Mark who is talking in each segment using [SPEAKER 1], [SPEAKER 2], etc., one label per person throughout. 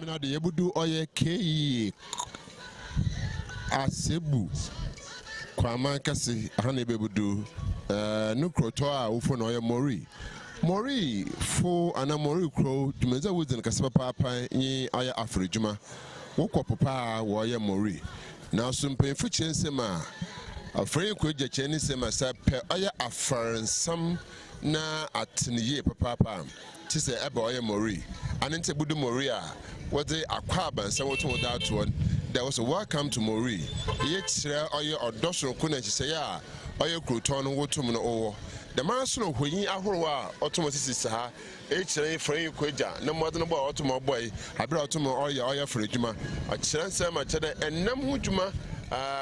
[SPEAKER 1] terminal de yebudu oye KE asebu kwama kase ahane bebudu nukroto a ufo na oye MOREE fo ana MOREE kro dumeza wuzin kasaba papa yi aya afrejuma wokọ papa wo oye MOREE na sumpen fu chensema afren ko je cheni sema sa pe oye afaransam na atniye papa ti se ebe oye MOREE anente budu MOREE a wode akwaba nsa woto woda to there was a welcome to MOREE ye kire oye odosoro ko na chise ya oye kroton woto mu no owo the man so hoyin ahorowa otomosisi sa e kire free kwaja na modno boy otomo boy abira otomo oye frejuma a kire nsem a kire enam hujuma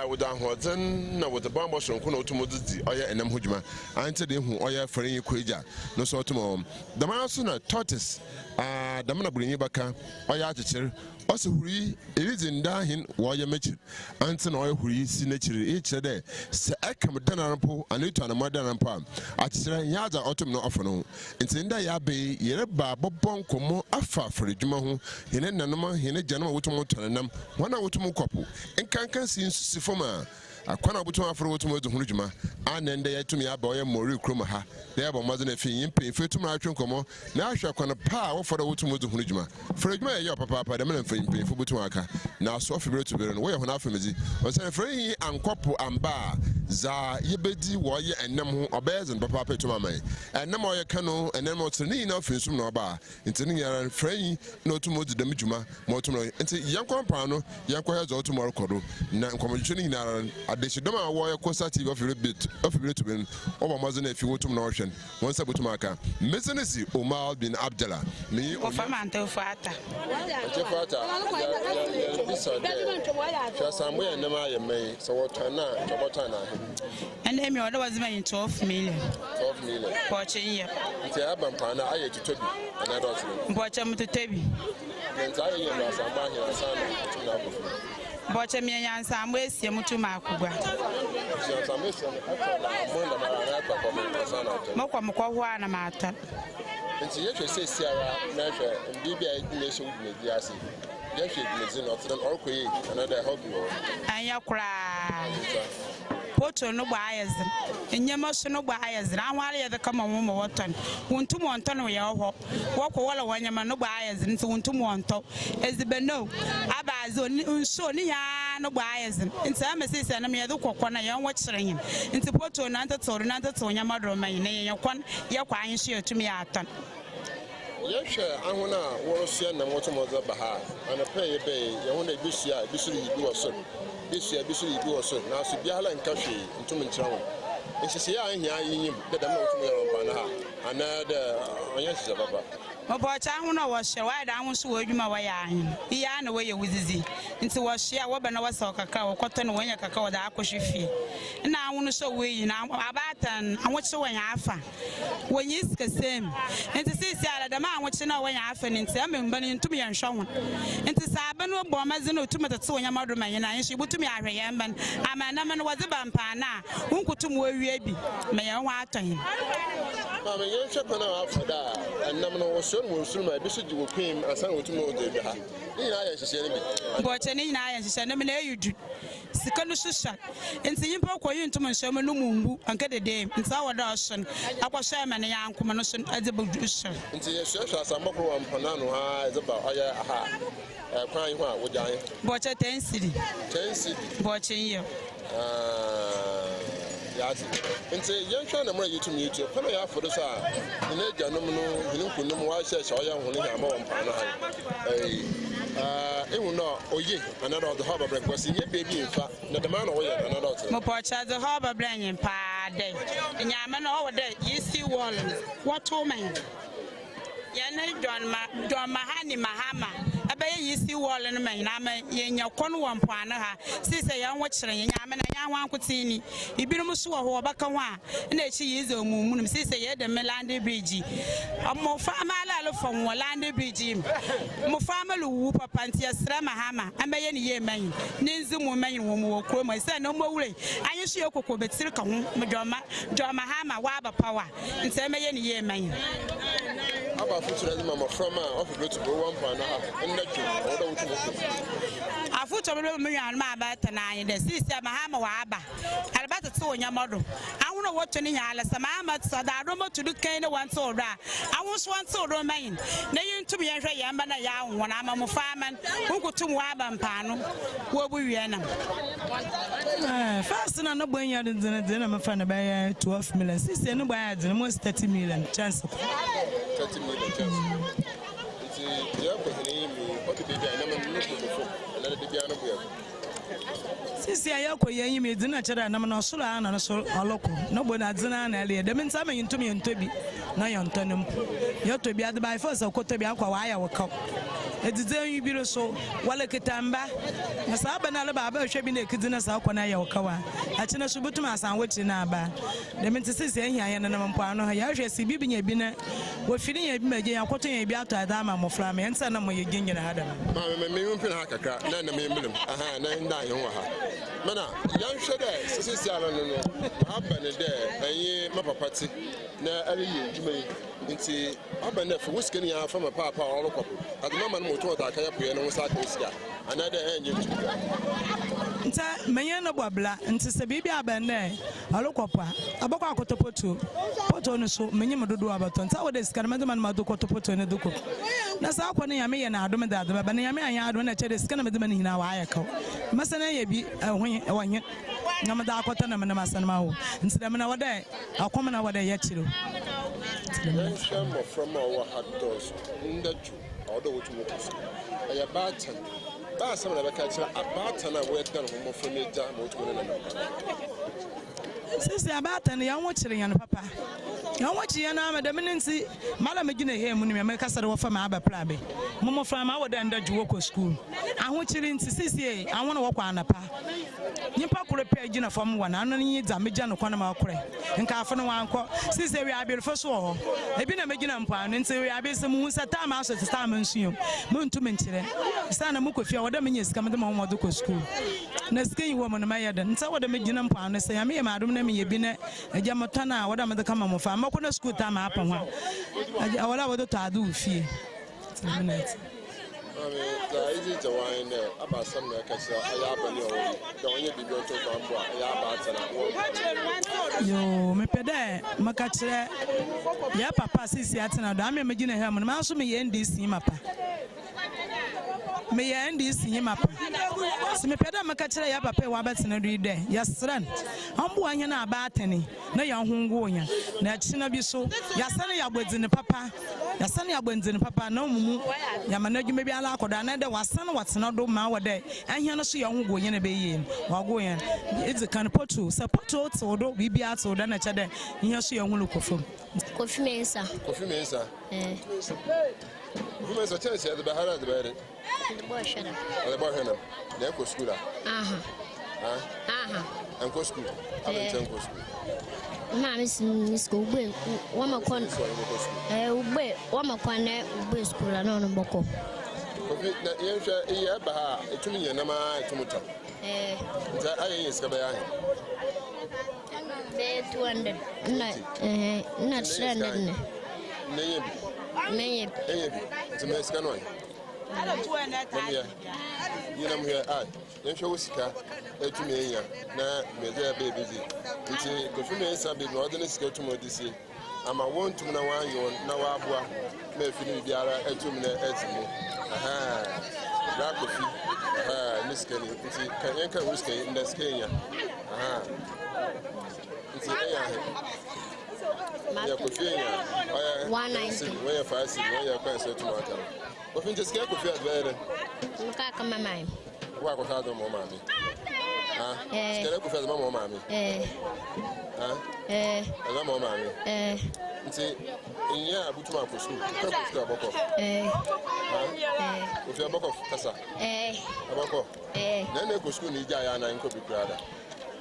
[SPEAKER 1] with ahozen na with the bomb so ko na otomo didi oye enam hujuma ante de hu oye free kwaja no so otomo the man so na tortoise the man abunyi baka oye akikire also huri elizin dahin woye mechi ante na oye huri si na kire e kire de se akam dananpo aneto na madananpo akire yaza otom no ofono nti nda ya be yere ba bobon komo afa frejuma ho hene nanom hene janoma wotom tonanam wana wotom kopo enkankan si sifoma akwana buto afro wotom ezuhunu juma anende yatumi aba oye MOREE kroma ha de ba mazo na fi yimpe fetum atwen komo na ahwa kwana pa wo fodo wotom ezuhunu juma frejuma ye papa de mena mpe fu buto aka na so fibere to bere no wo ye hona afemezi onse freyi ankopo amba za yebedi wo ye enam ho obezen papa petum amai enam oye kano enam otreni na finsum na oba ntini yara freyi na otum odidam juma mo otum nti yankompa no yanko hezo otum orkodo na nkomojuni na adeshidoma wo ye kosa TV ofibere to bere oba mazo na fi wotum na ohwen won sabutum aka mezenesi Omar bin Abdallah mi
[SPEAKER 2] ofamante fata
[SPEAKER 1] Shasamwe and Nama May, so what
[SPEAKER 2] and then your was made 12 million.
[SPEAKER 1] 12 million.
[SPEAKER 2] Watching you.
[SPEAKER 1] It's a Bampana, I to Toby, and I don't
[SPEAKER 2] watch him to Toby.
[SPEAKER 1] Then I am
[SPEAKER 2] Watch me and some ways, you to Makuba. Mokwamukwana matter.
[SPEAKER 1] And she actually says, Sarah, measure, and BBI nation with me, yes. Yes, she not another hobby.
[SPEAKER 2] And you cry. Pocho no buyers, and your motion no buyers. I want the common woman water. One to Monton, we all walk all when your man no buyers into one to Monto. As the Beno, Abazon, so near no buyers. In some says, and I'm the cockwana, young watching. Into Pocho, another to your mother, my name, your quine share to me at.
[SPEAKER 1] Yes, I want to work and what Baha, and a pay a bay, you want to be here, do a son. This year, do a son. Now, Sibiala and Kashi, and two minutes. And she say, I am that I'm not from another, yes, Baba.
[SPEAKER 2] But I know what she why I want to work my way. He ran away with the into what she was cacao, cotton when you cacao the aquashifi. And I want to show we now about and I want to when you when you the same. And to see the man what you know when you have an intent, but into me and shown. And to Sabano bombers and to my two and your mother, and she would to me. I remember I'm a man was a vampana who could to worry may I want to him.
[SPEAKER 1] I'm a young shepherd after that, and I'm will soon my bishop will cream and some to know the but any I send them you do. Second shot and see him poke you into my sermon and get a day in our dawson. I was Sherman and young commotion at the producer. Into your church as a mockery and Panano is about crying what would I? But a 10 city watching you. And say, young China, you to meet you. Come here for the side. The next gentleman who know why says, I am only a more it will not, oh, yeah, another of the harbor breakfast in your baby, in fact, not the man away, another. Mopocha, the harbor bringing pa day. And Yaman over there, you see one. What woman? Yana John Mahani Mahama. I bet you see wall and man, I'm in your corner one pana. Sister, young watcher, and Yaman, and young one could see me. He be almost so a Bakawa, and then she is a moon, sister, yet the Melande Bridge. A more farmer from Walande Bridge. More farmer who papa Pantia Stramahama, and by any year man, Ninzum woman, whom will call my son no more way. I used to go but circle, John Mahama, Waba power, and say, may any year man. Aba future as mama from off go to go 1.5 in that
[SPEAKER 2] a future me and my better nine the sister Mahama Waba. Albert so your model. I want to watch any yala some amat so that I don't want to do kind of one so that I was one so domain. They used to be a yambana young when I'm a fireman who go to Wabam Pano. What we are now.
[SPEAKER 3] First, and I'm not going out in the dinner, I'm a fan by 12 million. Sister, no bad, almost 30 million chance.
[SPEAKER 1] 30 million chance.
[SPEAKER 3] Sisi ayako yenyi me dina chara na mana solo ana na so aloko no bo na dina na ele de mensa me yinto me yintobi na yontonem yotobi ade by force akotobi akwa wa ya waka edize yi biro so wala kitamba na saba na le baba hwe bi na ekidina sa akwa na ya waka wa achi na subutum asan woti na aba de mensa sisi ehia ya na mpo ano ha ya hwe si bibi nya bi na wo firi nya bi maje ya kwoto nya bi ato ada ma mofra me ensa na mo ye ginyina hada
[SPEAKER 1] ma me mpina ha kakra na me mbelem aha na nda ye ho ha mana yan hwede sisi ala no aba ne de enyi mapapati na ari ye djuma yi nti aba na fo wuske ni ya fa ma papa olokopo aduma man mo to ta kan ya poye no sa ka sika ana de enyi ntuka
[SPEAKER 3] nta menye no bobla nti se bibi aba na olokopo abakọ akotopoto poto no so menye mododo abato nta wo de sika na man ma do kotopoto ne doko na sa akọ ne ya me ye na adome da adome ba na ya me anya adome na che de sika na medema ni hina wa ayaka masana ye bi wanye ngam da akọta na me masana ma wo nti da me na wode akom na wode ya chiro
[SPEAKER 1] from our hot doors in the Jew, although what you want to say. A barton. That's some of the catcher, a barton, I went down from me down, what you want to
[SPEAKER 3] Sister Abarton, young watching and papa. Young watching and I'm a dominancy. Madam Magina here, when you make us a from Abba Plabe. Momo from our end of Joko school. I want you in Sicily. I want to walk on a pa. You papa repair dinner from one, and only Zamijan or Quanama Cray. And Carfon one call. Sister, we are be the first war. I've been a Maginan Pan, and say we are some moons at time house at the time and see you. Moon to mention. Sana Muko, if you are the minis come to the Momo school. Neskin woman, my head, and so what the Maginan Pan say, I mean, Madam. Ye bine jamotana wada me kama mo fa makona school time happen wa awala wodo to adu fie
[SPEAKER 1] easy to wine about some kasa ayaba ni o don ye bibi o to fambo ayaba atana
[SPEAKER 3] yo me pede maka kire ya papa sisi atana do am me gina he mo ma so me ye ndc mapa me ya ndc mapa se me pede maka kire ya papa wa batena do ide yasran ambo anya na aba atani na ya hongo onya na china bi so yasane ya gbadini papa na mumu ya manadwuma bi ala akoda na de wasane watena do ma wode ahia no so ya hongo onya na be yi wa go onya it's kan poto support to do bibi ato da na chede ihia so ya hulu kofom
[SPEAKER 4] Kofi Mensa
[SPEAKER 1] Women are telling you the Bahara the better.
[SPEAKER 4] The boy shut up.
[SPEAKER 1] The boy Hannah. They go school. And go school. I don't go school.
[SPEAKER 4] Miss Go Ube, one con Ube, one con Ube school and on Boko.
[SPEAKER 1] Yeah, Baha, it to me, and I'm to Muta. I is Kabaya.
[SPEAKER 4] They're 200. Not 300. Maybe.
[SPEAKER 1] It's a Mexican one.
[SPEAKER 2] I don't do anything.
[SPEAKER 1] You know, here, then show us to me. Now, they're busy. It's a confirmation subject, more than a skill to Modisi. I'm a one to know why you now are may finish the other 2 minutes. Black coffee, Miss Kenny, can you whiskey in the Kenya? It's a
[SPEAKER 4] 190.
[SPEAKER 1] Where you're fast, where you're passing to water. But you just get to feel better.
[SPEAKER 4] Look at my mind.
[SPEAKER 1] Walk without the mamma. Get up with the mamma. And mamma. See, in ya, put my school. With your book of Tassa. A book. Then they go school in Jayana and could be proud.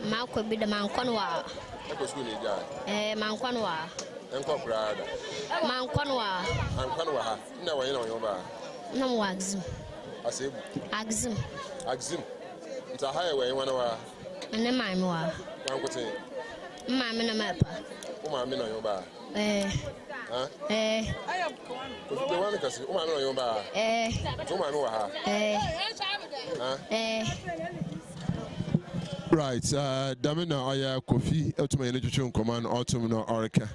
[SPEAKER 4] Malcolm could be the man Conwa.
[SPEAKER 1] I go school in Jay.
[SPEAKER 4] Man Conwa.
[SPEAKER 1] And proud.
[SPEAKER 4] Man Conwa.
[SPEAKER 1] And Conwa. No, you know your bar.
[SPEAKER 4] No wax.
[SPEAKER 1] I say,
[SPEAKER 4] Axim.
[SPEAKER 1] It's a highway 1 hour.
[SPEAKER 4] And then my more.
[SPEAKER 1] I'm going to say,
[SPEAKER 4] Mamma Mappa.
[SPEAKER 1] maame na yoba. Ha? The one kasi o maame na yoba. O maame wa ha. Right, Damina Oya Kofi, Ottoman Education Command, Autumn Orica.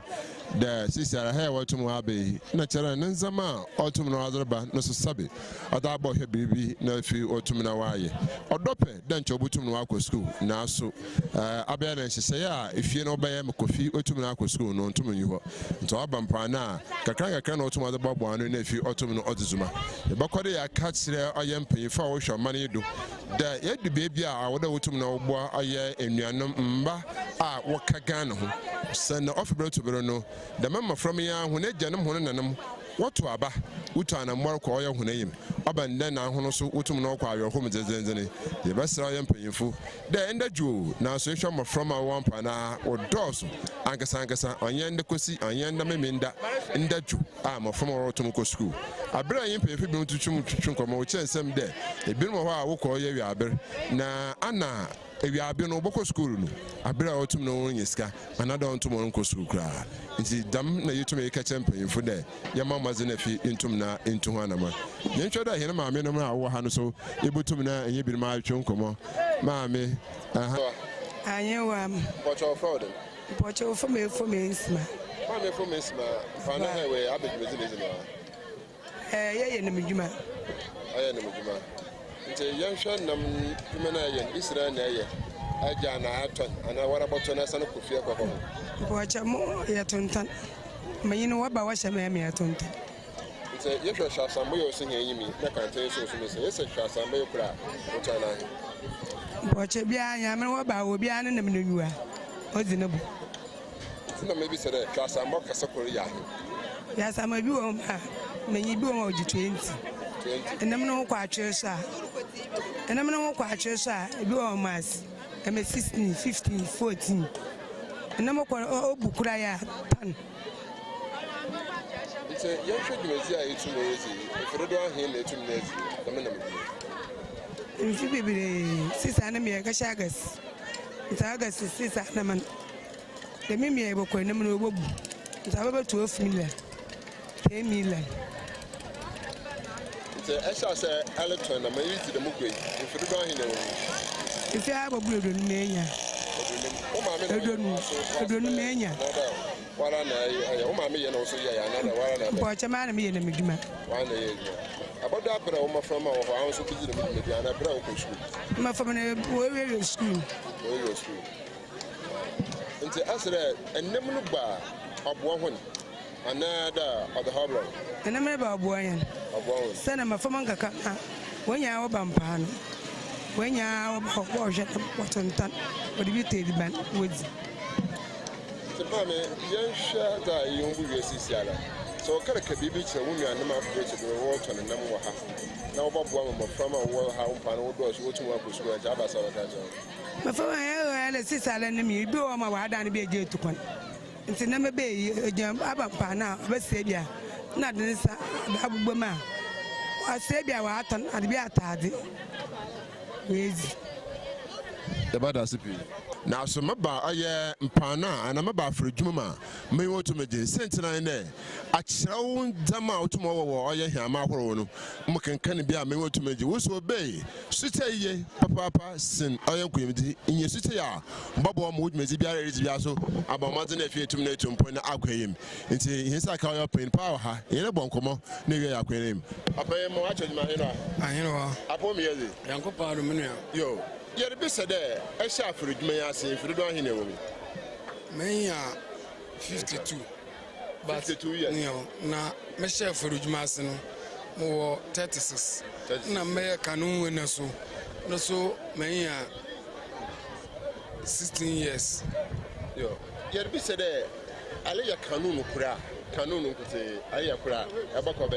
[SPEAKER 1] The sister, hey, Autumn Abbey, Natural Nenzama, Autumn Azarba, no Sabi, or that boy, baby, no few Autumn Hawaii, or Dope, then Chobutum Wako School, now so. Aben and she say, if you know by M. Kofi, Autumn Wako School, no to me, to Abampana, Kakanga can Autumn other Bob one nephew, Autumn Otizuma. The Bakode, I catch there, I am paying for your money do. The yet the baby, I would have to know what I in your number, what Kagano, send the offer to Bruno. The member from here, when they janum one what to Abba, Utana more call your name. Aban then I want to Utum no call your home, the best I am paying for. The end of Jew, now so from a one pana or Dorso, Ankasangasa, Ayan the Kosi, Ayan the Meminda, in that Jew, I'm from our Autumn school. I bring pay for to Chunko, some day. A bit more I will call you na Anna. If you have been on Boko school, I bring out to know in Yaska, another on tomorrow school cry. It's dumb you to make a champion for there. Your mamma's in a fee into Hanama. You should have him, Mamma, or Hanoso, able to me and you be my chunko. Mammy,
[SPEAKER 3] I know
[SPEAKER 1] what's your fraud?
[SPEAKER 3] Watch over for me,
[SPEAKER 1] Mammy for Miss Ma, Highway, I bet you visit.
[SPEAKER 3] Yeah, in the Mijuma.
[SPEAKER 1] I am the Mijuma. It's a young son, Humanayan, Israel, Ajana Aton, and I want about to Nasan Kufia.
[SPEAKER 3] Watch a more yatuntan. May you know what about what I may atuntan?
[SPEAKER 1] It's a yes, some way of singing me. I can't tell you so. Yes, a some way of cry.
[SPEAKER 3] Watch it behind Yaman about will be an enemy. You are. What's the number?
[SPEAKER 1] Maybe said a class I'm more Casacoria.
[SPEAKER 3] Yes, I may be on many boom of the 20. And I'm no quite sure, sir. And I'm no quite sure, sir. You are mass. I'm a 16, 15, 14. And I'm a Bukuraya.
[SPEAKER 1] It's a young if you don't hear it to me.
[SPEAKER 3] If you be 6 enemy, Gashagas. It's August 6 animal. The Mimi able to know it's about 12 million. 10 million. I shall say, Electron, I'm used to the Mugway. If you don't hear it, if you have a blue mania, I don't mania. What I know, Mammy, and also, another one. Watch a man, me and a midman. 1 year. About that, but I'm from our house, who visit the Mediana Broken School. My family, where school. And to answer that, and never bar of one. Another of the harbor. And I'm about boy. Send him a Famanga when you are Bampan. When you are about Washington, but you take the band with the mammy, young shot that you will see. So, can I be beach a woman and the mouth to the water and number one. Now, Bob Woman from a world how Pano does what you want to swear Jabba Salvador. Before I had a sister and me, do on my word and be a gate to one. It's a number bay, a jump up now, but Sabia, not this Abuma. I said, I was at the Atadi. The Badasipi. Now, some about a Mpana and I'm about for Juma. May want to make the sentinel there. At Shawn Dama tomorrow or Yamahoro. Mokan can be a may want to make you also obey. Sute Papa, Sin, I am community in your city. Bobo Mood Mezibia is Yaso about Martin if you to me to point out him. It's his account in power in a boncomo, near Aquarium. I pay more watching my I know. Upon me, Uncle Parumania. Yo. Yeah, the best there. I shall for it. May I say if you don't hear me?
[SPEAKER 5] May 52. But 52 years. Now, my chef for Rujmason more 36. Now, may I canoe when so. No, so may 16 years.
[SPEAKER 1] Yo, yeah, the best there. I lay a canoe, canoe, I have about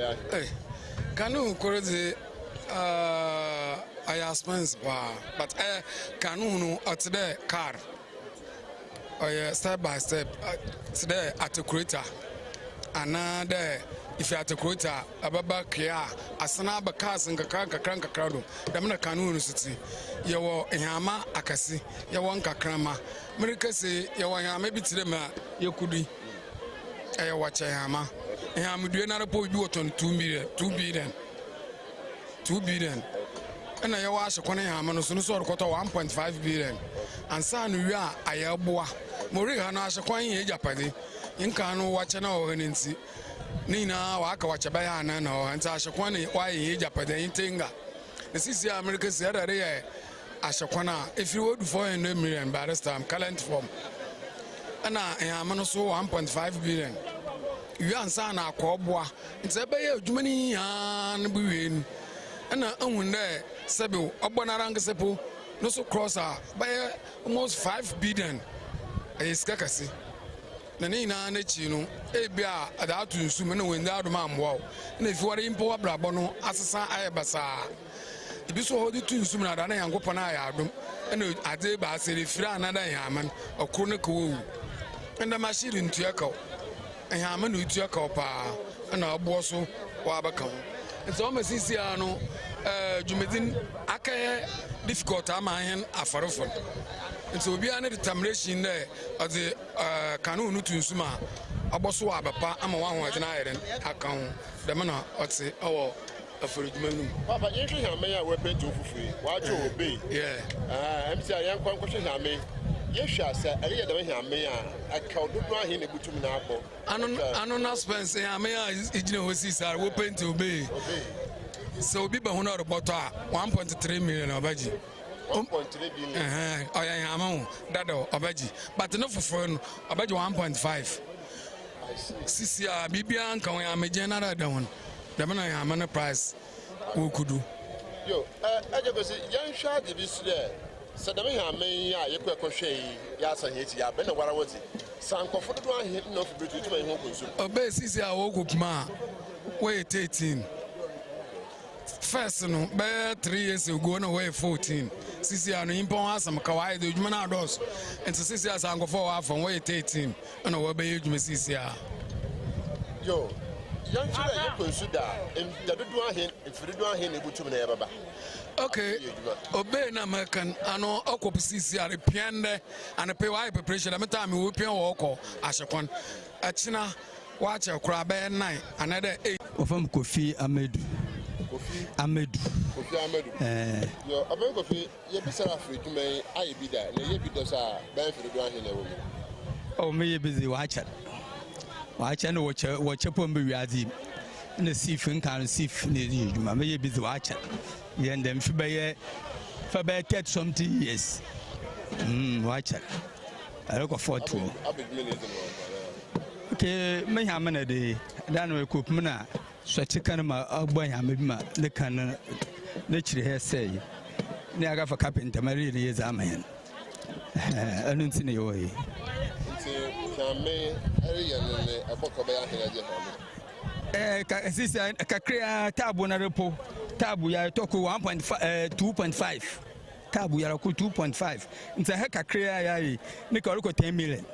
[SPEAKER 5] canoe, crazy. I expensive, but canoe at the car. Step by step, today at the creator. Another, if you are the creator, a baba kia, a snab cars and a crank crowd, the Mana canoe city. You are Yama Akasi, you want a crama. America say, you are maybe to them yekudi wache hama hama due na repo bi woton 2 billion and I was a corner hama no so so koto 1.5 billion and san wi a ayeboa MOREE ha no asekwan ye japade nka no wache na o nti ni na wa aka wache ba ya na no nta asekwan wa ye japade ntenga the sisi America say that they asekwana if you would for 400 million by this time current form and hama no so 1.5 billion you answer na akoboa nti be ye adwumani ya na buwen na ahun there sebe ogbonara ngesepo no so crosser by almost 5 billion is kakasi na ni na chi no e bia ada atu nsu me na wenda adoma amwo na if wari impo abrabo no asesa ayebasa ibi so hodi tu nsu na da na yankopɔ na ya adom na ade ba sere fira anada yaman okro ne ko enda machine ntuaka yaman no tuaka pa na obo so wa baka nti o masisi ano jumedin akaye difficult amahen afarofon nti obi an determination there of the kanunu tunsuma aboso abapa ama wa ho ade na ayeren akan dem na oti owo aforujumanu
[SPEAKER 1] papa yin hwe hame ya we penti ofufui wa jo obey mc ayan kwan kwhwe hame yehwa asa ari yedem hame a aka ododo ahe na butum na akọ
[SPEAKER 5] anu na spence hame a ejina hosi sar we penti obey so obi ba hono roboto a 1.3 million obaji
[SPEAKER 1] 1.3 billion
[SPEAKER 5] oya hama dado obaji but no fofo no obaji 1.5 sisi a bibia nka won ameje na da hon dem na hama na price okudu
[SPEAKER 1] yo ajagosi yan hwa de bisre sadam hame ya yekwekwohwe ya asaheti ya be na wara wozi sankofo dodo ahe no fibritu tuma ho konsu
[SPEAKER 5] obe sisi a wo kokuma we 13 first no be 3 years ago no we 14 sisi ano impon asam kawai do djuma na dos enti sisi asankofo wa afon we 13 na wo be djuma sisi a
[SPEAKER 1] yo yan chira ye konsuda dadodo ahe ifirido ahe na butum na ya baba
[SPEAKER 5] okay obey na American ano okop sisi a repiende and pay why preparation am time we pay wo ko asekon achina wa che kura be 9 another 8
[SPEAKER 6] ofam Kofi Amedu
[SPEAKER 1] yo aben Kofi ye bisara afridwuma ayi bida na ye bida sa ban firido ahe na wo mi
[SPEAKER 6] o me ye busy wacha no wacha pom be wiazi na sifin kan sif ne djuma me ye busy wacha ye ndem fi be fa be 30 something years wacha aloko 42 okay me hamana de dan we kopum na so chikan ma agban ha mabima ne kan ne chire he say ne aga fa carpenter mari ne zaman anu ntine yo he
[SPEAKER 1] nti kame ari ya ne abokoba ya heraje ha
[SPEAKER 6] ka sisa kakria tabu na repo tabu ya toko 2.5 tabu ya ko 2.5 nti ha kakria ya yi ne ka ko 10 million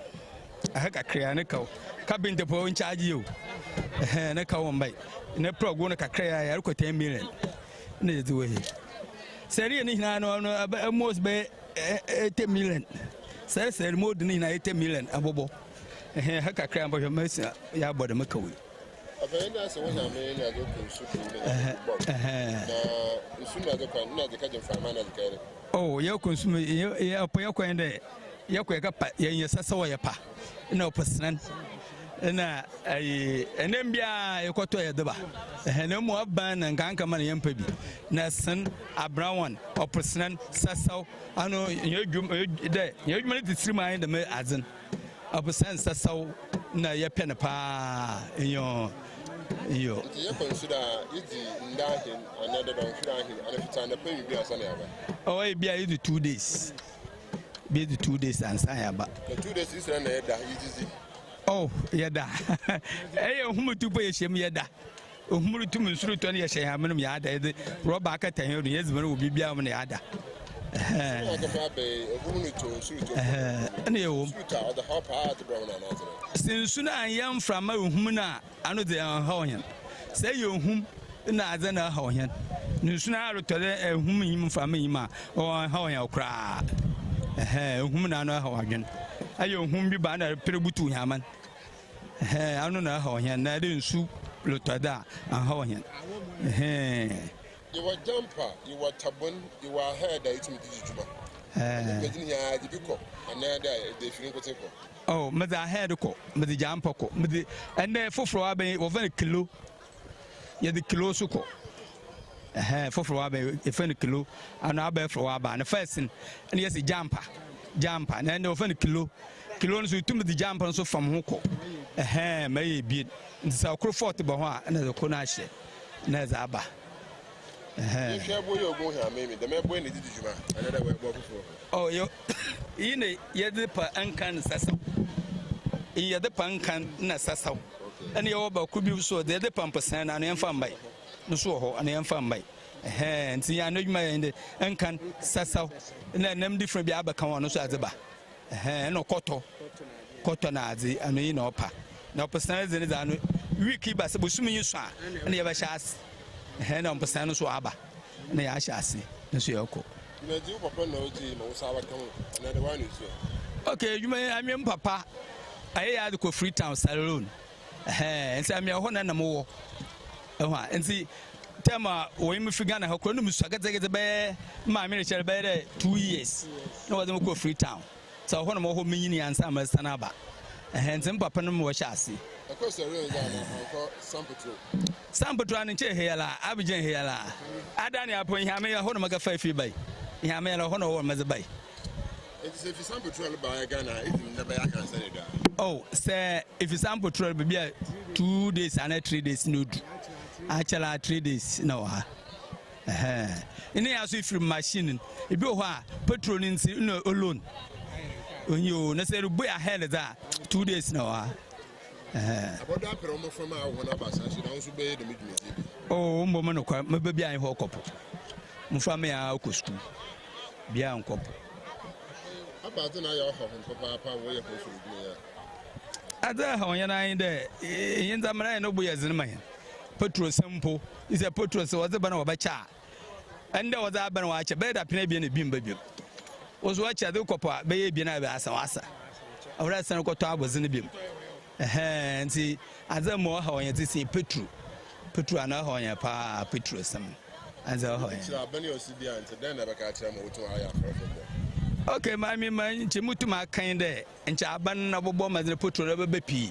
[SPEAKER 6] ha kakria ne ka carpenter po in charge you ne ka won bai ne progo ne kakria ya ko 10 million ne zuwe seri ni na no almost be 8 million seri mod ni na 8 million abobo ha kakria mbo ya bodo makawi
[SPEAKER 1] abena se wona me na do konsu na nsuma do kan na de ka jemfa ma na de kare
[SPEAKER 6] oh ya konsu ya po ya kwan de ya ko ga pa ya sasa wa ya pa na opasnan na ai enem bia ekoto ya deba na mo aban na nkanka ma na yampa bi na san abrawan opasnan sasa ano de ya dwuma de sirima de me azin opasnan sasa na ya pene pa yo
[SPEAKER 1] you consider it ndahin another don't firahin and if it's on the pay you be asana yaba
[SPEAKER 6] oh e bia you 2 days be the 2 days and say yaba
[SPEAKER 1] the 2 days is na yada yizizi
[SPEAKER 6] oh yada ohum tu po yeshem yada ohum tu msuru to na yeshem amnum yada e roba aka tan yo yezman obi bia na yada since na yam from my humna ano de hoyan say you hum na azana hoyan nusuna rotore hum him from me ma o hoyan kra hum na no hoyan ayo hum bi ba na perebutu nyaman anu na ha ohia na de nsu lotada an ha ohia
[SPEAKER 1] you were jumper you were tabon you were head that it juma ya dibiko anada de firin ko teko
[SPEAKER 6] oh me da head ko me the jumper ko me the and foforo aben wo van kilo ye the kilo su ko foforo aben e fan kilo anu aben foro aba na first and yes jumper na no fan kilo no so tum the jumper so fam ho ko may be nsa kro fort ba ho a na ko na hye na za aba oh yo ine yede pa ankan sasaw yede pa ankan na sasaw ene yo ba ku bi so de pampasan na no yemfa mbai no so ho na yemfa mbai nti ya no dwuma yende ankan sasaw na nam different bi abaka won no so azeba no koto na azi anu yi na opa na person ze ne za no wiki ba se bosumi yi so a na ye ba shas na person no so aba na ya shase na so yako
[SPEAKER 1] na ji papa na oji ma usa abaka won na de wan isu
[SPEAKER 6] okay dwuma amem papa aye ya de ko Freetown salon nti amem ho na mo wo nti tema wo mi figa na hakro no musagazageze be ma me rechere be 2 years na wo de ko Freetown so ho no mo ho menyini ansa ma sana ba nti papa no mo shase
[SPEAKER 1] akose re ya na ko sampetro
[SPEAKER 6] an che heyala abijen heyala adani apo ihame ho no maga 5 bai ihame la ho no wo maze bai
[SPEAKER 1] it's if sampetro ba Ghana if never ya kan say da
[SPEAKER 6] oh say if sampetro be 2 days and 3 days no do actually 3 days no ha ini aso if machine e bi ho a petrol nsi no alone onyo na say boy ahead that 2 days no ha
[SPEAKER 1] about that promo from our one abasa she don so be the midnight
[SPEAKER 6] oh mbo no kwa me bia an ho kopo mfa me ya ko school bia an kopo
[SPEAKER 1] about na ya ho papa wo ye ho so bi ya
[SPEAKER 6] ada ha onya na inde yin zamana no boy azin man petrol sampo is a petrol so waze bana wabacha anda waze abana wacha be da pina bia na bimba bia ozo wacha de kopo be ye bia na be asa wasa awra san ko to abozin bim nti azamo ha onya ti si petrol ana ha onya pa petrol sam anza ha onya
[SPEAKER 1] abani osidi ante den na baka tira mo to aya
[SPEAKER 6] okay mami man nti mutuma kan de nti aban na bobo mazne petrol be pi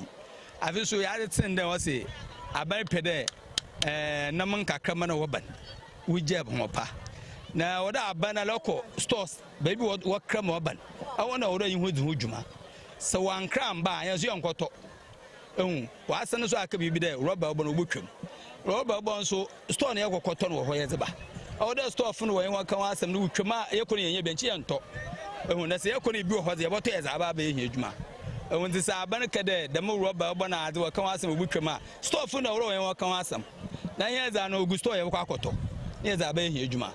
[SPEAKER 6] afiso ya de tin de wose aban pede na man kakra na woban wuje bo pa na woda aban na loko stores baby wo kra mo woban awona woda yin hodu dwuma so wankra mba ya so yonkoto wa asane so aka bibi de rubber obo no botwam rubber obo so store na yekokoto no ho yezeba awda store fu no wo yin waka wa asam no twam a yekoni yenye benchi yento na se yekoni bi ho ze yeboto yeza aba ba ehia dwuma nti sa aban ka de mo rubber obo na ade waka wa asam botwam a store fu no wo yin waka wa asam na yeza na ogu store yebokọ akoto yeza aba ehia dwuma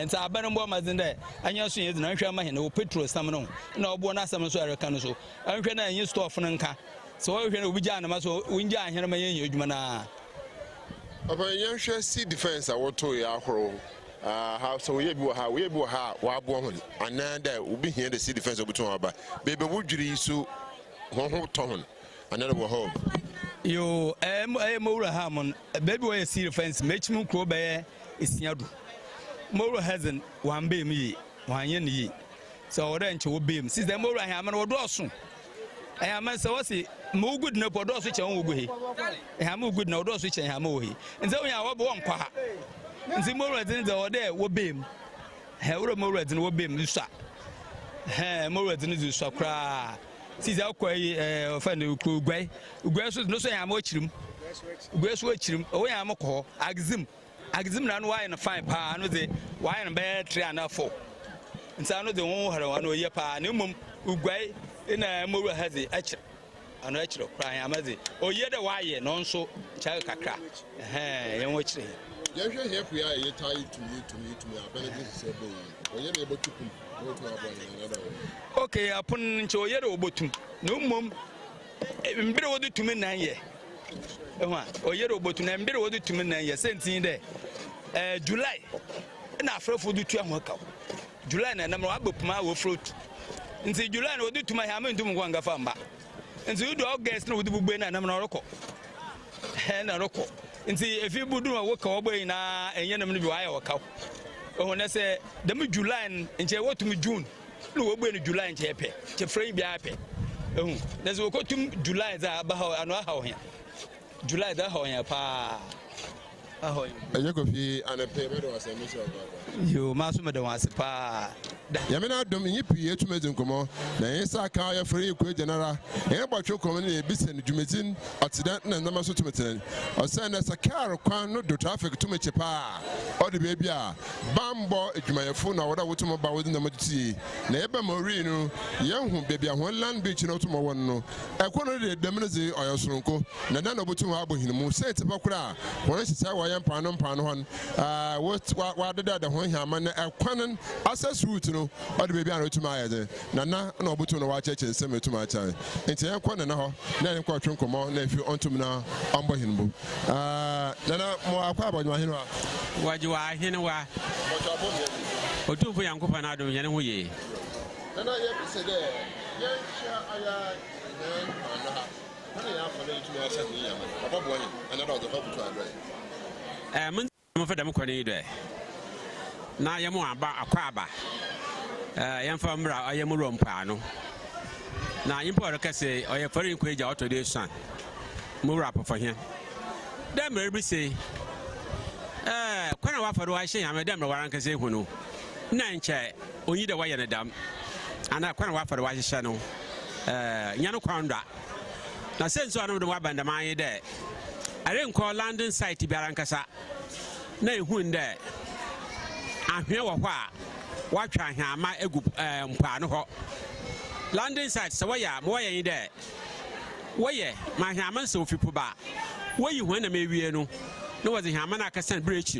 [SPEAKER 6] nti aban mbo mazin de anya so yezi na hwa ma he no petrol sam no na obo na asam so areka no so anhwa na yin store fu no nka so we hwe na obi ja na ma so wunja ahere ma yen adwuma na
[SPEAKER 1] papa yen hwe si defense awoto ya ahoro how so we bi ha wa abo ho ananda obi hia de si defense obuto aba bebe wudwiri so ho to ho ananda wo ho
[SPEAKER 6] yo mowura ha mon bebe we si defense mechim kro be esiadu mowura hazen wan be mi wan ye ni so ora nche wo be mi si dem mowura ha ma no do oso man so wasi mo good na podo so chen wo go he mo good na odo so chen ha mo he nze wo ya wo bo nkwa ha nzi mo redin de ode wo bem wo mo redin wo bem nsa mo redin du so kra si za kwa fa ne ku gwai so no so ya mo chirim gwai so chirim wo ya mo ko agzim na no why na fine pa no de why na be 3 and 4 nsa no de wo hare wa no ye pa ne mum ugwai ina mowura hazi achira ano achira kra ya mazi oye de waye no nso cha kakra yen wo chire
[SPEAKER 1] ye hwe he pu ya ye tai to me abana bi se bo oye de botukum no to abo na da
[SPEAKER 6] okay apun nche oye de obotum no mum mbere wo de tumi nan ye oye de obotum na mbere wo de tumi nan ye sentin de July na afrofo du tu ahwa ka July na na mo abopuma wo fruit nti July no odi tuma ha me ntum ngwa ngafa mba nti udu August no odi bugbe na nam na roko na roko nti efi budu no woka ogbe na enye nam no bi waya woka ohone se dem July nche wotum June no wogbe no July nche pe che frame bi ape na so wokotum July za ba ha anu ha ho ya July da ho ya pa ahoy
[SPEAKER 1] Kofi anape me do asemi so
[SPEAKER 6] yo maso me do wase pa
[SPEAKER 1] Yamina dom yi pie tumedin komo na yesa ka ya free ko general e gbatwe komo na ebise no dwumedin accident na ndama so tumeten o say na sakar kwan no do traffic tumeche pa o de bebi a bambo edwumayefo na woda wotumo ba wodin na maduti na eba MOREE no yenhu bebi a hon land beach no tumo won no ekono de demneze oyosoronko na na obotum abohinimu say te bakura won sisa wa yan pano hon wa de hon hama na ekwanen access route no o de bebi a no tuma ayede na obotum no wa cheche nsem tuma acha enti ekwa na ho na en kwa twonkomo na efi ontum na ambohinimu na mo akwa abonwa hinu a
[SPEAKER 7] wajiwa hinwa otumfu yankupa na adom yene ho ye
[SPEAKER 1] nana ye bise de ye sha aya na ha na ya fa le tuma acha ni yama ababo wani another of the hope to address
[SPEAKER 7] mun fa da mu kwani de na ye mu aba akwa aba ye fa mra aye mu rompa no na yimpo ro kase oye fari ko eja auto de san mu rap for here dem be say kwana wa faru wa hye yame dem waran kase hu no na nche onyi de wa ye ne dam ana kwana wa faru wa hye no nya no kwanda na senso anu de wa banda man de are nko landing site biara nkasa na ehu nde ahwe wo hɔ a watwa ahama egu mpa no hɔ landing site so ya mo ye de woye ma ahama nso fipu ba woyi hu na mewie no no was hama na kasan breach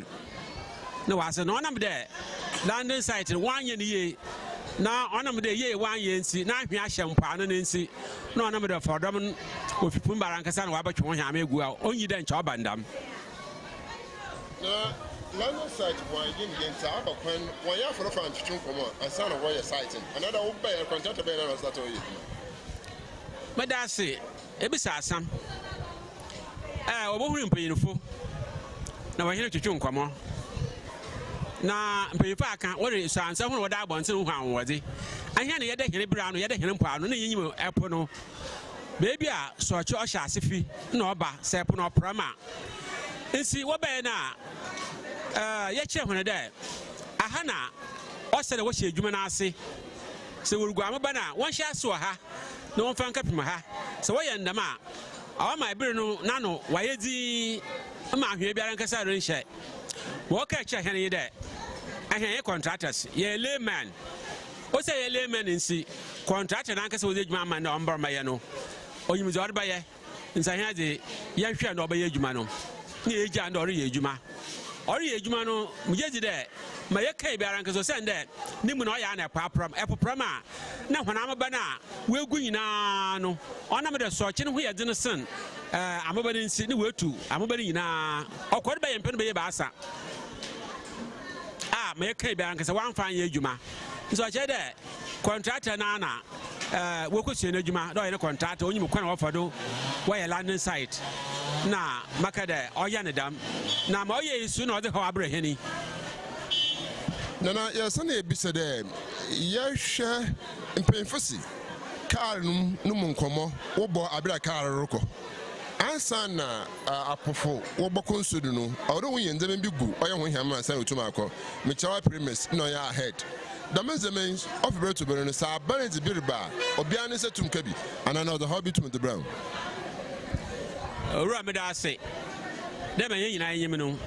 [SPEAKER 7] no was no onam de landing site wanye ni ye na onam de ye wanye nsi na ahwe ahye mpa no nsi na onam de fodom ofipu mbara nkasa na wabatwe ho hama egu a onyi de ncha obandam
[SPEAKER 1] na landing site one yin yin ta abakwan one ya for fan twun komo asana wo ye site another wo be contract be na start oyi
[SPEAKER 7] medase ebisa asam obohuru mpanyinfo na wahene twetwe nkomo na mpanyinfo aka wore so ansa hu woda abonten hu anwode ahia ne yede hene bra no yede hene mpa no na yinyim epo no beebi a soche ohya asefi na oba se epo no prama nsi wo be na ye kire hone de aha na osere wo hye adwuma na ase se worugu amaba na won hye aso ha na won fa nkapim ha se wo ye ndama awama ibire no nano wayedi ama ahwe biara nkasa ro nhye wo ka kire hene yi de ahwe contractors ye layman o se ye layman nsi contractor na nkasa wo de adwuma ma na ombar ma ye no onyim ze orba ye nsa hia de ye hwe na oba ye adwuma no ni eja na ori ye adwuma no mujeji de ma ye kai biara nkaso sende ni mu na o ya na epopram a na hwana amaba na wegu nyina no ona me de so kye ne ho ye de ne sen amaba ne nsi ni wetu amaba ne nyina okode be ye mpene be ye baasa ma ye kai biara nkaso wan fan ye adwuma so kye de contractor na wokosie na adwuma do ye ne contractor onyim kwana wofado wa ye landing site na makade oya ne dam na ma oye isu na ode ho abraheni
[SPEAKER 1] nana ya sana ebise de ya hwe mpemfosi car no mu nkomo wo bo abira car roko ansa na apofo wo boko nsudu no odo wo yenze bi gu oye ho hiama ansa na otuma akọ mechawa premise no ya ahead the measurements of to be no sa balance biriba obia ne setum kabi anana the hobby to the brown
[SPEAKER 7] owura me da ase dem enye nyina enyim no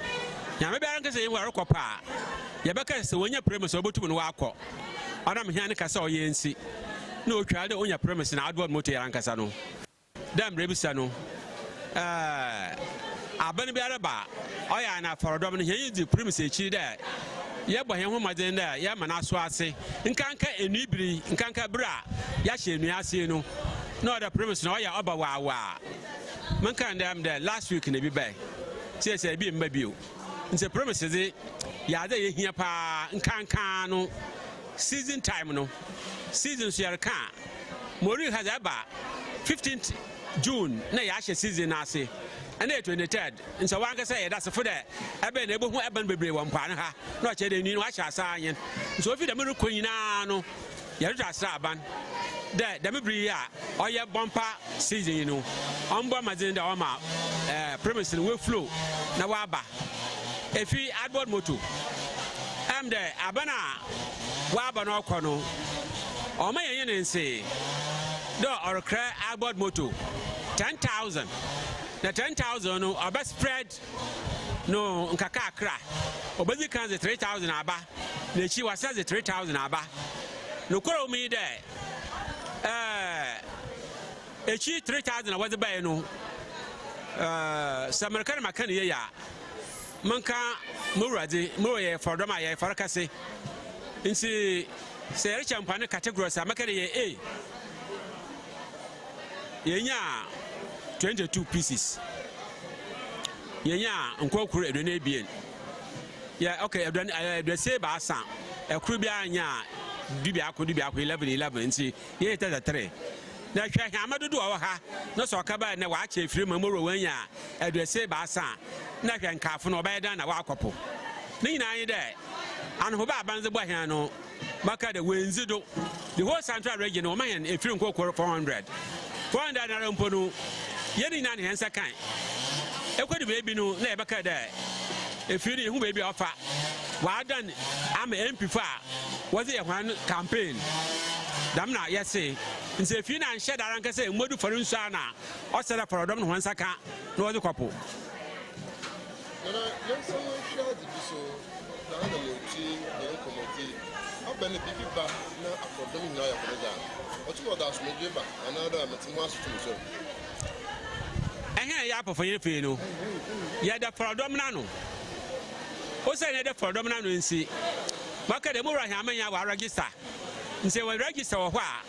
[SPEAKER 7] nya me biara nkese yin ware kopa ye beka se wonya premise obotum no wakọ ona me hia ne kasa oye nsi na otwa de onya premise na adwo moto ya nkasa no dem rebisa no abani biara ba oya na forodom no hia di premise echi de ye bo hen ho maden de ye mana so ase nkanka enibiri nkanka bra ya hye enu ase no na other premise na oya oba wa man kan dem there last week na bi bai say bi mba bio nse promises ya da ye hia pa nkankan no season time no season so yarka MOREE has about 15th June na ya hye season na ase and 23rd nso wan ka say that's for the ebe na ebo hu ebe bebre wo mpa ne ha na o che de ni wa hye asa anyen nso ofi de me rekonyina no ya ruta asra aban de me bri ya oye bumper season you know on bo magazine da o ma premise we flow na wa ba efi adboard moto am de abana wa ba no kɔ no o ma yen ne nse do or cry adboard moto 10,000 na 10,000 no oba spread no nkaka akra obezi kan ze 3,000 aba na chi wasa ze 3,000 aba no koro mi de echi 3,000 was buy no samarkan makan ye ya manka murade moye fordoma ye farakase nsi se ri champagne categories amakare ye A yenya 22 pieces yenya nkokuru edone ebien yeah okay edone say ba san ekuru bia anya dubi akọ 11 nti ye 33 na hwe amadodo o ha no so kaba na wa acha efiri mamoro wanya edose ba san na hwe nkafo no ba dan na wa akopo ni nyina anyi de anho ba abanze bɔ hia no maka de wenzido the whole central region o man efiri nkokoro 400 na rampo no ye ni na ne hensa kan ekwedi bebi no na ebeka de efiri hu bebi ofa wa dan am MP fa was a one campaign damna yesi nse fi na nhye daran ka say modu faru nsa na o sele for dom no hansa ka no wo kopo
[SPEAKER 1] na yenso share the biso na na moti na komoti abane bibi ba na afodom na ya koda otu wo da so meje ba na da metimu asutu so
[SPEAKER 7] ya apofo ye fe no ya da for dom na no o say na da for dom na no nsi maka de mura hamanya wa register nse we register wo a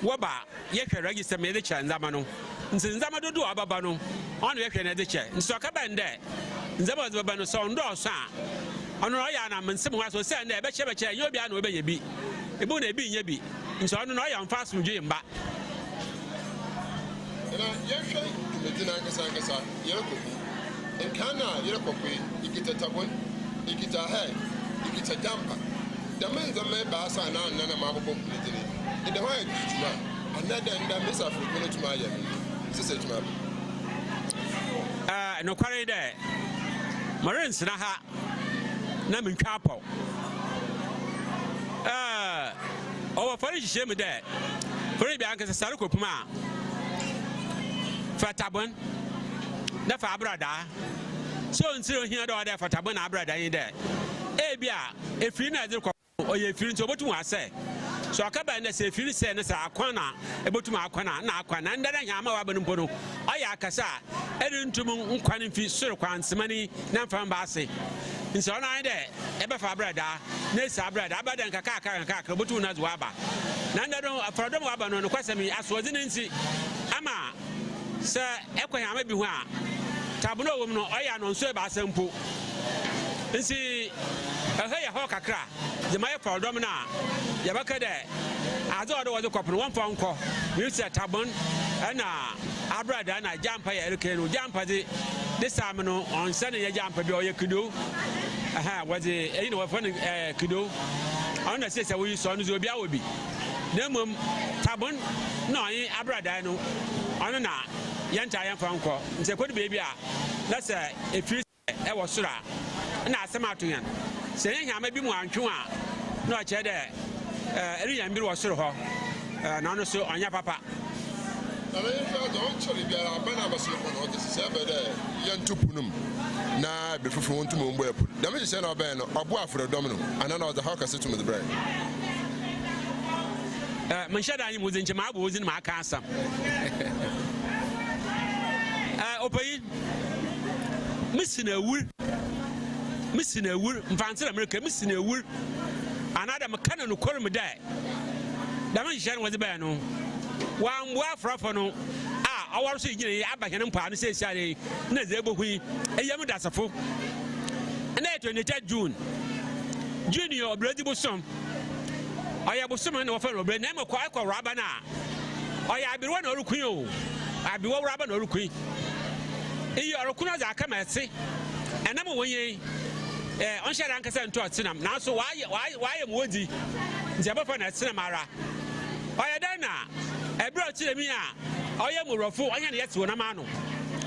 [SPEAKER 7] wo ba ye hwe register me de cha nzama no nse nzama dodo ababa no on ye hwe na de cha nso ka ba nde nzama baba no so ndo so a ono ya na mensem ho aso se na ebe che ye obi a na obe ye bi ebu na ebi nye bi nso ono no ya mfa so dwe mba
[SPEAKER 1] na ye hwe medina nkasa ye ko nkana ye ko kwe ikita tabon ikita hai ikita dampa damenza me ba sa na na ma bobo kulitini inde ho ajutuma anada nda mesa afro no tuma ya sese tuma
[SPEAKER 7] no kware de marines na ha na mentwa paw o fari hye me de fari bi anka sare kopuma fatabon na fa abrada so ntiro hia do de fatabon na abrada yin de ebia efiri na ezir oye efiri nti obotu ase so akaba na se efiri se na sa akwana ebotu akwana na akwana ndara hama wa banu mpono aya akasa erintum nkwan mfi soro kwansemani na mfam ba ase nti ona ide ebe fa brada na sa brada abada nkaka obotu na zuwa ba na ndado afrodom wa ba no kwasemi asozi nti ama se ekwa hama bi hu a tabuno wom no oya no nso e ba asempo nsi ya ho kakra de my for dom na ya baka de azo do wo kopro won fa nko we say tabon na abrada na jampa ya erke no jampa de this time no on sene ya jampa bi o ya kido was e no fa kido on na say we so no zo bia obi na mom tabon no yin abrada no on na yanta yan fa nko nse kodi bebi a na say e free e wo sura na asema atoyan se yen hama bi mu antwo a na o che de eri yan bi wo soro ho na no so onya papa
[SPEAKER 1] ale fa do chori biara bana baso ko no de se be de yan tupunum na be fufu wontu mo mbo epu da me se na obe no obo afro dom no ana na o the how ka situ with the bread
[SPEAKER 7] man shada anyi mu zinche ma abo ozin ma aka asam opayi misina ewur mfanse America misina ewur anada mekana no korum dai da man share wazi ba no wa mbo afrafo no a awar so yigire abahene mpa no se siare na zebo hui eyam dasafo na 23 June junior obradi bosom ɔyɛ bosom na wɔfa no obre na mekɔ akɔ raba na ɔyɛ abiwa na ɔrukun o abiwa raba na ɔrukun iyi ɔrukun za aka ma ɛse ɛnam wɔnyɛ ɔnhyɛ dan kasa nto ɔtenam nanso waayɛ mu odi nti ɛbɛfa na ɛtenam ara ɔyɛ dan na ɛbrɛ ɔkyerɛ mi a ɔyɛ murɔfo ɔnyɛ ne yɛte wɔ nam ano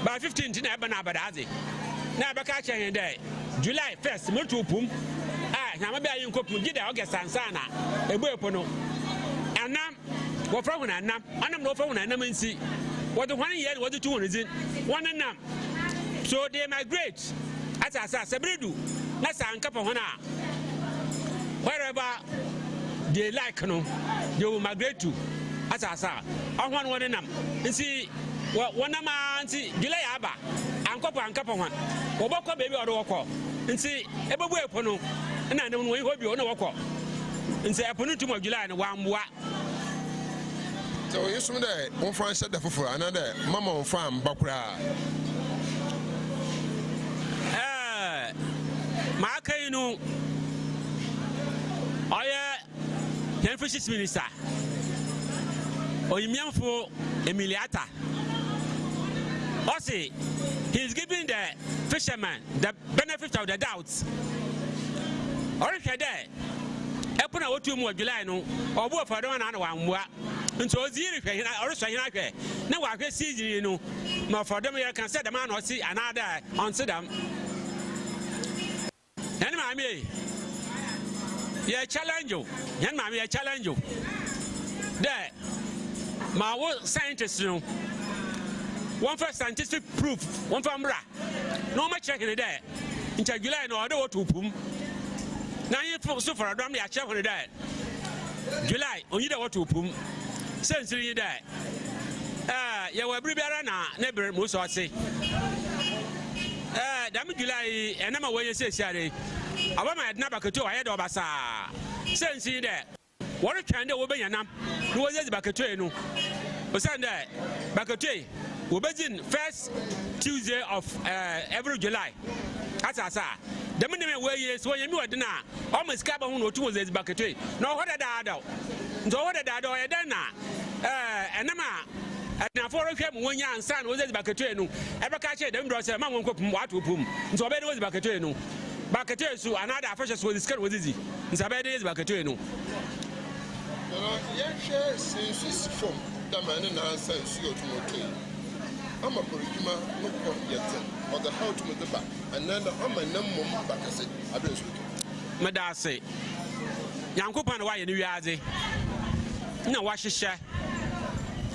[SPEAKER 7] ba 15 na ɛbɛ na abadaadze na ɛbɛka kyerɛ dɛ July 1st motu pum nyama bia yin kopum gida August ansana ebuepo no anam wofra hu na anam na wofra hu na anam nsi wode hwan ye wode tu hu nzin won nam so they migrate asa sebredu na sanka pa hona wherever they like no they will migrate to asa ahwan won nam nsi wonam anti July aba ankopa ankapa hwan wobokọ bebi odo wokọ nti ebebuepo no na nam no hobi o na wokọ nti epono tum July no wamboa
[SPEAKER 1] so yesum de won fa nhyɛ da foforo ana de mama won fa mbakura
[SPEAKER 7] ma kai no oye yan fishes minister oyimiamfo Emiliata Osi, he's giving the fishermen the benefit of the doubt. Already there, Epona Otu Mo July no, or Bo for one and one. And so, Ziri, or Sayaka, now I can see you know, but for them, you can set the man or see another on Saddam. And mammy, yeah, challenge you, and mammy, I challenge you. There, my world scientists know. One for scientific proof, one for Mra. No much checking it there. In July, no other to pum. Now you so for a drum, they are checking it there. July, only the water pum. Since you there. You were Briberana, neighbor, most I say. Damn July, and I'm away, you say, Sherry. I want my Nabacato ahead of us. Since you there. What a kind of woman, who was it back at you? But Sunday, back at you. We begin first Tuesday of every July. Asa. The minimum way is when you know dinner. Almost cab on no 2 days back at you. No, what a dad. So what a dad or a dinner. And Nama. And now for him, when young son was back at you. Ever catch them, draws a man won't cook what to pum. So I was back at you. Back at you, so another official was scared with easy. It's a bad days back at you.
[SPEAKER 1] Since this form, the man and answer is your to I'm a Kurima, no come yet, or the how to the back, and then I'm a number back. I said, I don't speak.
[SPEAKER 7] Madase Yankupan, why you yazi? No, wash a share.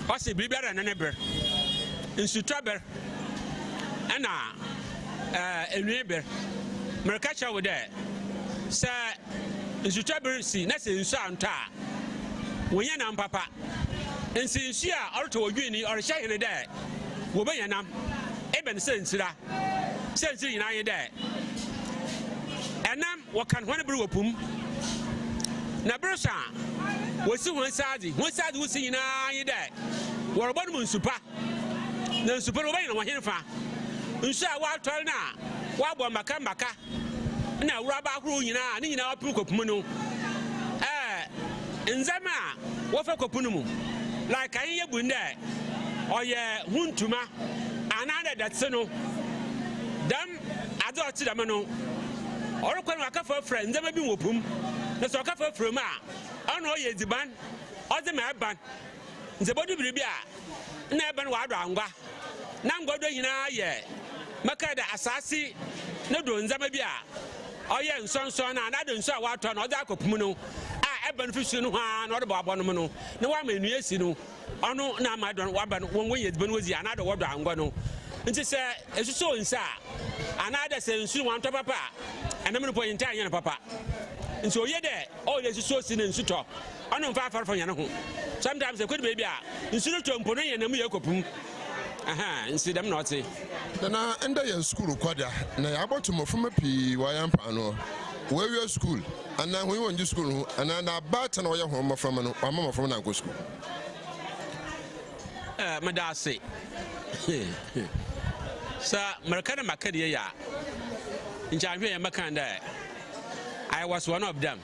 [SPEAKER 7] What's a better than a neighbor? In Sutraber, and a neighbor, Mercacha over there. Sir, in Sutraber, see, that's in Santa. When you're not papa, and since you are out to a guinea or a shine in a day. Wobayanam, Eben Sensira, Sensi in I there. And now, what can one brew a pum? Nabrasa was soon one side was seen in I there. Were a bottom super. No super away on my hinfa. You say, what turn now? What one Macambaca? Now, Rabba Ruina, and in our Puko Puno. In Zama, what for Copunumu? Like I hear Bunde. Or yeah, Huntuma, another that's no. Damn, I don't see the mano. Or when I come for friends, there may be whoopum. The soccer for Fruma. I know ye the ban, or the mad ban. The body will be a never wadanga. Nam go doing ye. Makada assassi, no doing Zamabia. Oh, yeah, and son, and I don't saw what on other copmuno. I have been fishing one or the Babonomono. No one may yes, you know. I know now my don't want one way it's been with you another word I'm going to. And just say, it's so inside. Another says, you want to papa. And I'm going to point in time, papa. And so you're there. Oh, there's a source in Suto. I know far from you. Sometimes I could be there. Instead of putting in a milk. Aha, and see them not say.
[SPEAKER 1] Then I end your school quadra. Now I bought to more from a P. Why am Pano? Where your school? And now we went to school. And then I bought an oil home from an mama from an school.
[SPEAKER 7] Madasi. Sir, Mercana Macadia. In Champion Macanda. I was one of them.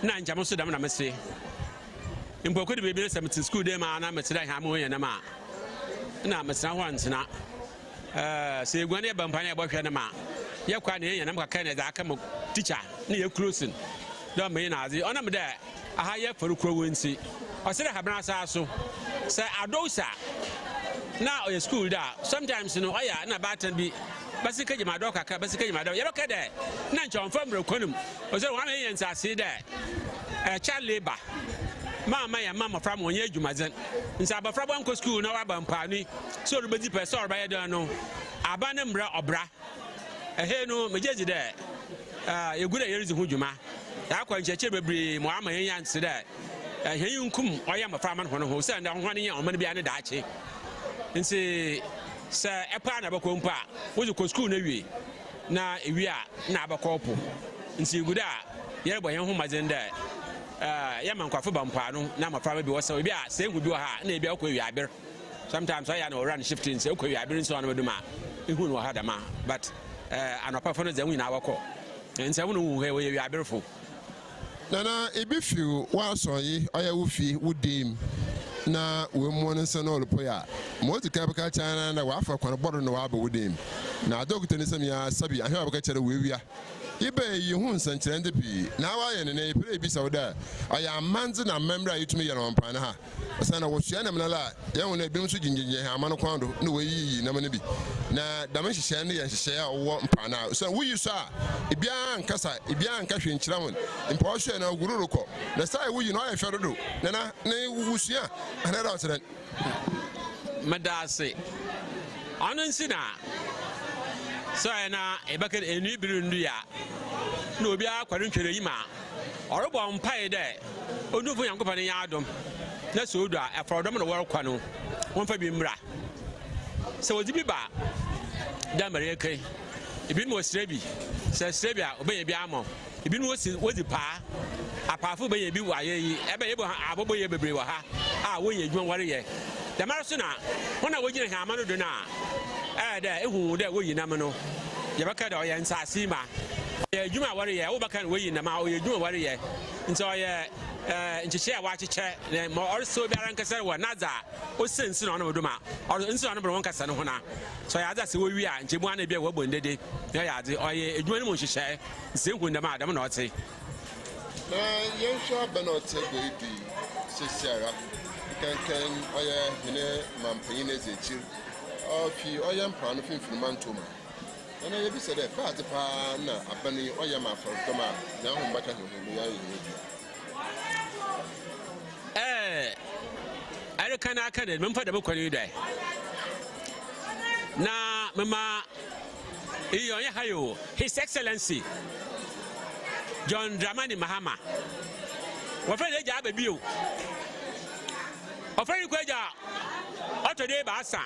[SPEAKER 7] na njamo so dam na mese mpoku de bebi na samti school de ma na mesira ha mo yena ma na mesira ho antena se eguane e bampane e bohwe na ma ye kwa na yena mka kan na aka mo teacher na ye closing do me na azi ona me de aha ye faru kro wonsi o se de habra sa so se adosa na o school da sometimes no oya na batan bi basika jima do kaka basika jima do ye baka de na nchon fam rekonum o se wa me yen nsase de child labor mama ya mama from onye adwumazen nsa abafra banko school na wa bampani so do bedi pese or baye dan no aba ne mra obra ehe no mejeji de yegura yerizi hu dwuma ya kwa ncheche bebre mo ama yen yanse de ehe yunkum oya mafra man hono ho se nda ho ne ya omane bia ne daache nsi se epa na bakompa wo ko school na wie na ewie a na abakopo nsi guda yere boyen hu mazen de ya man kwafo bampa no na mafra bi wosa obi a se hu bi ha na ebi akwa wi aber sometimes I na run shifting se akwa wi aber nso na meduma ehu no ha dama but anopa fo no ze hu na awako nse hu no hu he wi aber fo
[SPEAKER 1] nana ebi fiu wa so yi oya wo fi wo dim na we mo no se no lopo ya mo ti ka baka chana na wa fa kwan bodo no wa ba wo dim na doctor ni sam ya sabi ahwa baka chere we wia ibe yi hu nsankyere nde bi na wa ye ne ne pere bi sawda aya manzi na memra yitumi ye no mpa na ha sana wo sua na mnala ye won na bi so ginginje ha amano kwando na we yi na mane bi na dama hihye ne ye hihye a wo mpa na so we yi so a ebia nkasa ebia nka hwe nkyira won mpa wo hwe na gururu ko na sai we yi no aye hwedodo na wusua anara otren
[SPEAKER 7] madase anonsina so na ebaka enu biru ndu ya na obi akwari ntwere yi ma orobo mpai de onufo yankopane ya adom na so odu a afrodom na wor kwa no wonfa bi mra so odi bi ba da mare kai ibi mo srebi se srebi a obenye bi amo ibi no wozi pa apafo benye bi waye yi ebe yebo abobo ye bebre wa ha a wonye dwon ware ye da mara so na wona wogine ha amano do na de ehu de woyi nam no ye baka de oye nsase ma ye dwuma ware ye wo baka no woyi nam a oye dwuma ware ye nso oye nchiche a wachiche ma orso biara nkasa wa naza o sensi no no do ma or nsi no bro nkasa no ho na so ya za se wo wi a nchemu ana bia wo bondede ya de oye edwuma ni mo nhyehyɛ nsenhu ndam adam na ɔte
[SPEAKER 1] na yensho benote go ibi sesiara kankan oye hene mampanyin ezechir ofi oye mpa no finfin mantoma na ye bi se de fa pa na abani oye ma afrodoma na ho mbata ho ya yi
[SPEAKER 7] are kana kana mun fada bakwani dai na mama iyo ya hayo His Excellency John Dramani Mahama wafere ja babio ofere kweja otode ba asa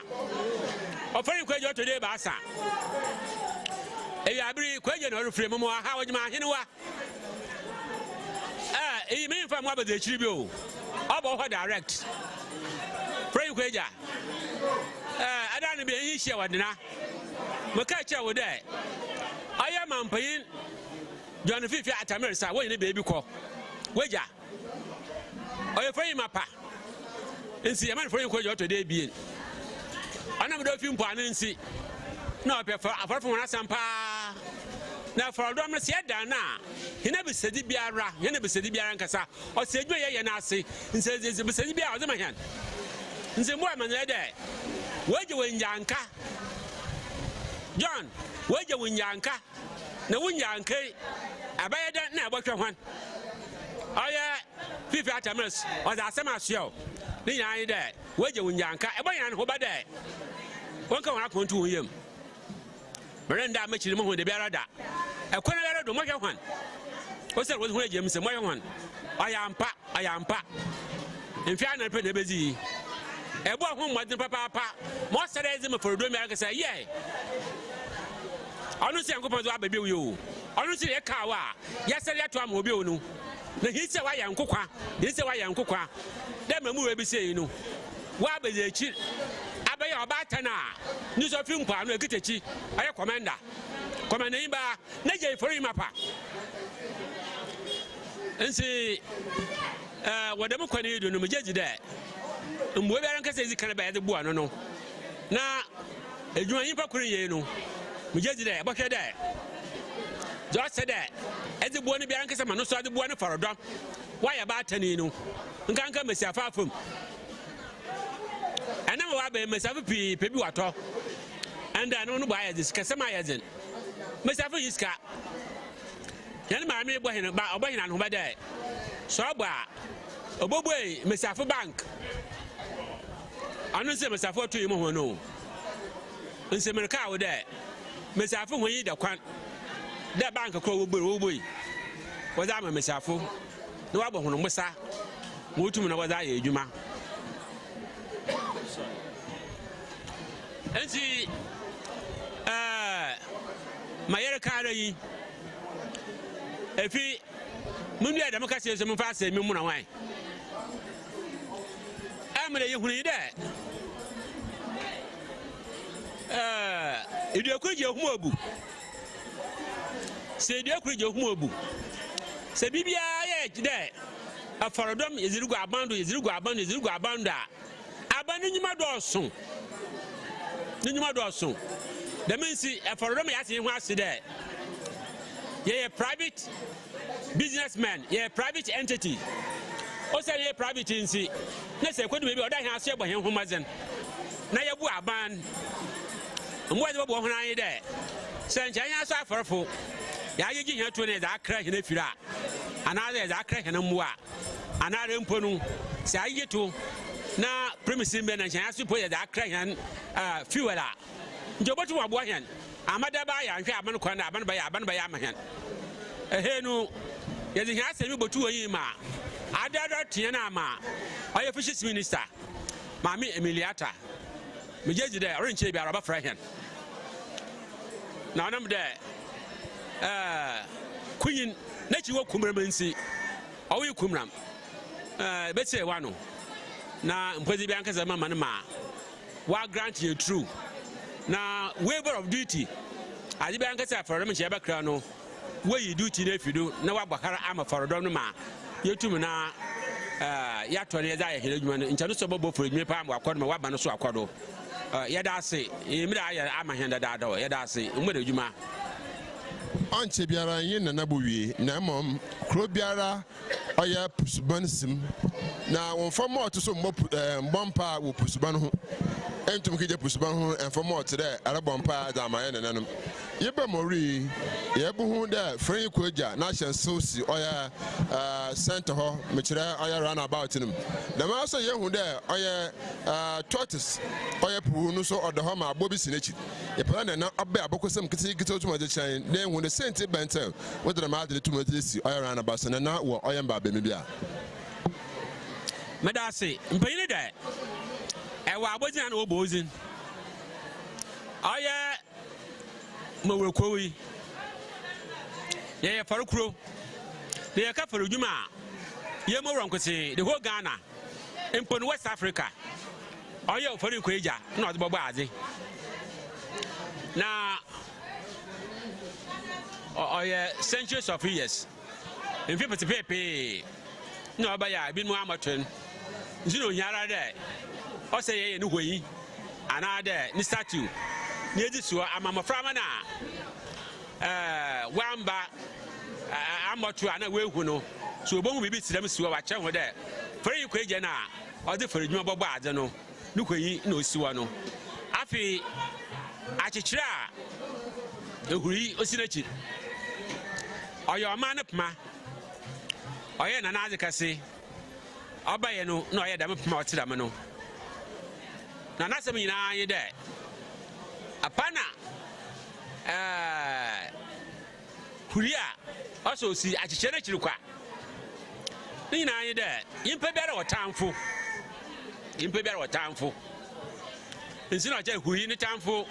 [SPEAKER 7] ofere kweja otode ba asa eya abiri kweja no refre mo ha wajima hinwa eyi me fa mo abaze chiri bi o obo ho direct free kweja adani be yi hye wadena maka che wo de aya mampayin John Fifi Atamerisa wo yin baby ko weja oye free mapa nsi yaman free kweja otode bi ana me do fi mpo anansi na opefa afarfo na sampa na frodom no se da na hina besedi biara hina besedi biara nkasa o se edwo ye na ase nse besedi biara o de mahan nse mo amane de weje wonyanka John weje wonyanka na wonyanka abaye da na abotwe hwan oye Fifi Atamerisa o da asema asio ni yan de weje wonyanka e boyan ho ba de wonka wona kontu woyem Brenda machiri mo ho de biara da ekwana biara do mo hwe hwan o se wo ho ejem se mo hwe hwan ayampa enfia na pe de bezi ebo ho mo de papa mo sere ezim forodo mi aka say ye onu se yankopon zo ababi wo onu se ye ka wa ya sere ato am obi onu na hi se wa yankokwa hi se wa yankokwa de mamu we bi se yi no wa abaje echi abaye obata na ni so fi mpa no ekitechi aye commander imba na je for imapa nsi wadam kwani do no mejeji de mbo biara nkasa ezi kan ba yade bua no na edwuma yin pa kuru ye no mejeji de bokwe de just said that ezi bua ne biara nkasa ma no so ade bua ne farodom wa ya ba tani no nkanka mesiafa afom ana wa ba mesiafa pi pe bi wato anda no ba ya dis kasema ya zen mesiafa yiska yan ma me bo hin ba obo hin an ho ba de so gba oboboi mesiafa bank anu se mesiafa to yimo ho no nse merka wo de mesiafa ho yi da kwan de bank ko woboi waza ma mesiafa no wa bo ho no musa wotum na waza ya edwuma ensi mayere kare yi efi mundu ya demokrasi so mfa se mi mu na wan amre ye hunu de idu ekuje humo obu se idu ekuje humo obu se bibia ye de afarodom yezirugo abando abanu nyuma do so that means afarodom ya se hu ase de ye private businessman, ye private entity. Also, ye private entity. Na se kwadu bebi oda hin ase bo hin homazen. Na ye bu aban. Mbo de bo ho nan ye de. Se nchen ya so aforfo. Ya ye gi hin to ne za akra hin afira. Ana za akra hin mbo a. Ana re mpo nu. Se aye to na premise mbe na nchen ya so po ye za akra hin fuel a. Njobotu wa bo hin. Amada ba ya nhwe aban kwa na aban ba ya amahen. Ehenu yezi nya asemi botu oyi ma adada tie na ma oye fishes minister mami Emiliata mejeji de orenche bi araba frahen na onam de kunyin na chiwo kumram nsi oyi kumram betse wano na mpezi bi ankaza mama ma wa grant you true na waiver of duty adi bi ankaza faram che ba kra no we duty na fidu na wagbakara ama farodom no ma yetum na ya tore za ya hele dwuma no ncha no so bobo for dwuma pa am akodo ma waba no so akodo ya da ase emira ya ama henda da da ya da ase umere dwuma
[SPEAKER 1] anche biara yin na nabowie na mom kro biara oya pusuban sim na won famo oto so mbompa wo pusuban ho entum kije pusuban ho enfamo oto de arabompa da ma yen nanum yebe MOREE yebu hu de free koja na shensosi oya center ho mekire oya run about nim na ma so ye hu de oya tortoise oya pu no so odo ho ma abobi sinechi ye plan na abba abokosem kiti otu ma je chan na hu de sente bentel wo de ma de tumo de si oya run about na wo oya mba be me bia
[SPEAKER 7] medase mpayine de ewa abojina na obozin oya mawre kowi ye farukro de ka faru juma ye mo ronkosi the whole Ghana in West Africa oye faru ko eja na odbo baazi na oye centuries of years in pepe no ba ya bi mu amatwen nzino nyara de o se ye no hoyi ana de ni statue ni edi so amamaframa na wamba amatu ana wehu no so obohu bibi tiram siwa wa che ho de fere yi ko eje na o de fere dwuma bobo ade no ni koyi na osiwa no afi achichira ehuri osinachi oyo ma na pma oye na na kase obaye no na oye da pma otira me no na nasem nyina ye de apana kuria also si achiche na chirikwa ni na anye de yimpe biara wotamfo nsi na che huri ni tamfo